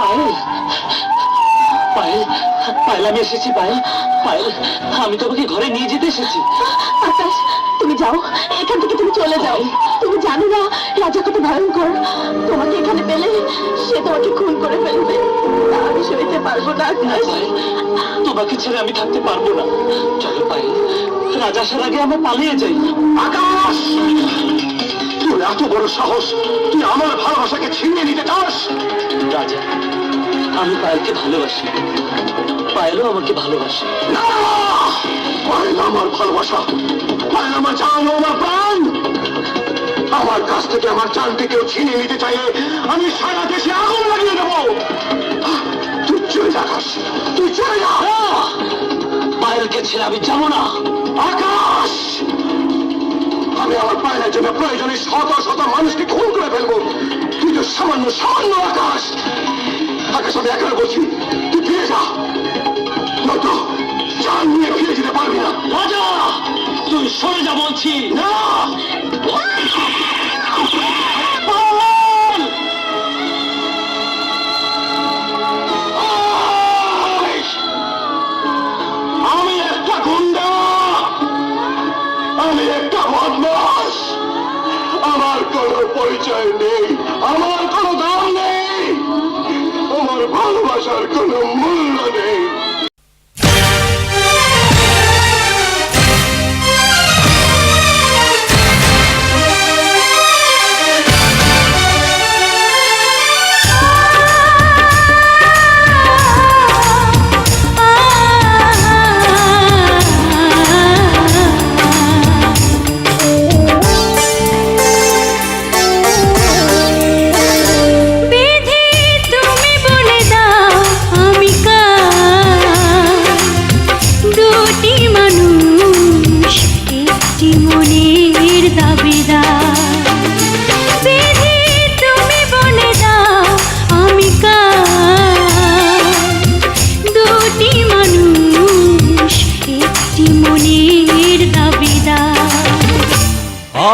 পায়েল, পায়েল, পায়েল, আমি এসেছি পায়েল, পায়েল, আমি তোমাকে ঘরে নিয়ে যেতে এসেছি। আকাশ, তুমি যাও, এখান থেকে তুমি চলে যাও। তুমি জানো না রাজা কত ভয়ঙ্কর। তোমাকে এখানে পেলে সে তোমাকে খুন করে ফেলবে। আমি সইতে পারবো না আকাশ। তোমাকে ছেড়ে আমি থাকতে পারবো না। চলো পায়েল, রাজা আসার আগে আমরা পালিয়ে যাই। আকাশ, তোর এত বড় সাহস, তুই আমার ভালোবাসাকে ছিনিয়ে নিতে চাস? রাজা, আমি পায়েলকে ভালোবাসি, পায়েলও আমাকে ভালোবাসে। না, পায়েল আমার ভালোবাসা, পায়েল আমার জান, আমার প্রাণ। আমার কাছ থেকে আমার জানকে কেউ ছিনিয়ে নিতে চাইলে আমি সারা দেশে আগুন লাগিয়ে দেবো। তুই চলে যা আকাশ, তুই চলে যা। পায়েলকে ছেড়ে আমি যাবো না। আকাশ, আমি আমার পায়েলের জন্য প্রয়োজনে শত শত মানুষকে খুন করে ফেলবো। তুই তো সামান্য সামান্য আকাশ। আকাশ, আমি একা বলছি, তুই ফিরে যা, নয়তো জান নিয়ে ফিরে যেতে পারবি না। রাজা, তুই সরে যা বলছি। না, আমি একটা গুন্ডা, আমি একটা বদমাশ। আমার কোনো পরিচয় নেই, আমার কোনো দাম নেই, আমার ভালোবাসার কোনো মূল্য নেই।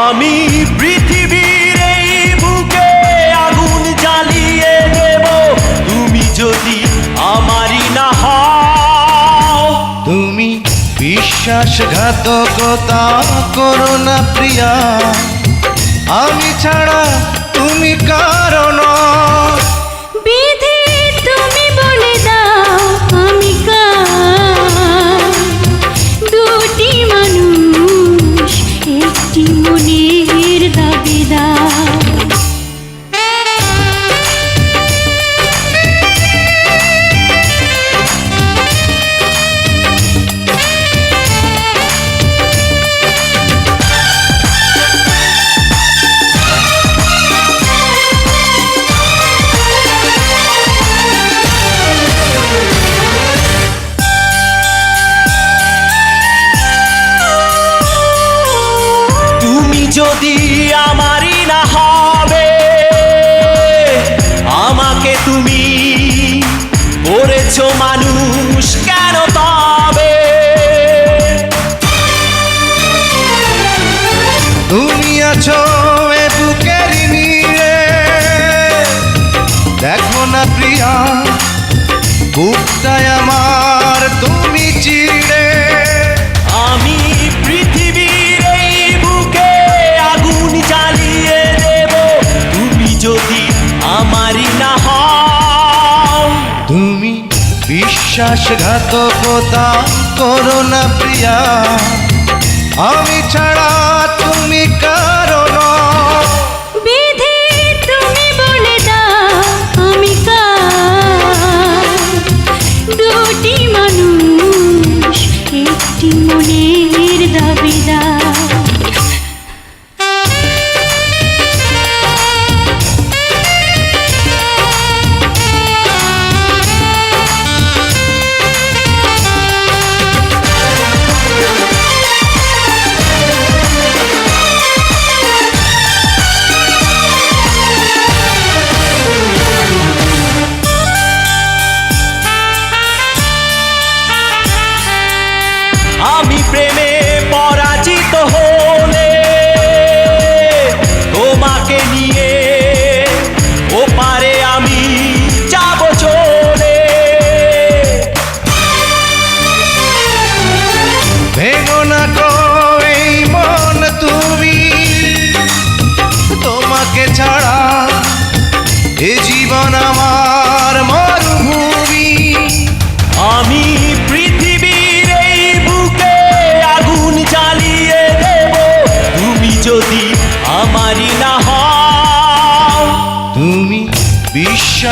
আমি পৃথিবীর এই বুকে আগুন জ্বালিয়ে দেব, তুমি যদি আমারই না হও। তুমি বিশ্বাসঘাতকতা করো না প্রিয়া, আমি ছাড়া তুমি কারো নও। বিধি তুমি বলে দাও আমি কার, দুটি মানুষ একটি মনের দাবিদার। যদি আমারই না হবে, আমাকে তুমি করেছো মানুষ কেন তবে? তুমি আছো এ বুকের নিয়ে, দেখো না প্রিয়া বুকটায় আমার তুমি চিড়ে। আমি পৃথিবীর এই বুকে আগুন জ্বালিয়ে দেব, তুমি যদি আমারই না হও। তুমি বিশ্বাসঘাতকতা করো না প্রিয়া, আমি ছাড়া তুমি কারো নও। বিধি তুমি বলে দাও আমি কার, দুটি মানুষ একটি মনের দাবিদার।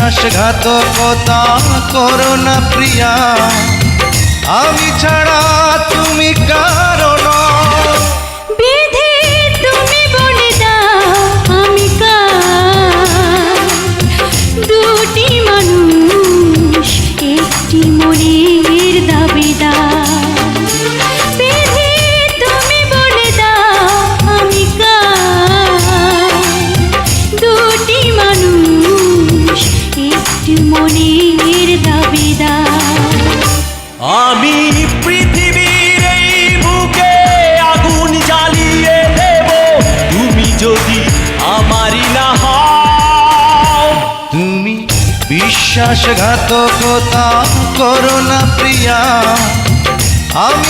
বিশ্বাসঘাতকতা করো না প্রিয়া, আমি ছাড়া তুমি কারো নও। বিধি তুমি বলে দাও আমি কার, দুটি মানুষ একটি মনের দাবিদার। বিধি তুমি বলে দাও আমি কার, দুটি মানুষ একটি মনের দাবিদার। আমি পৃথিবীর এই বুকে আগুন জ্বালিয়ে দেব, তুমি যদি আমারই না হও। তুমি বিশ্বাসঘাতকতা করো না প্রিয়া, আমি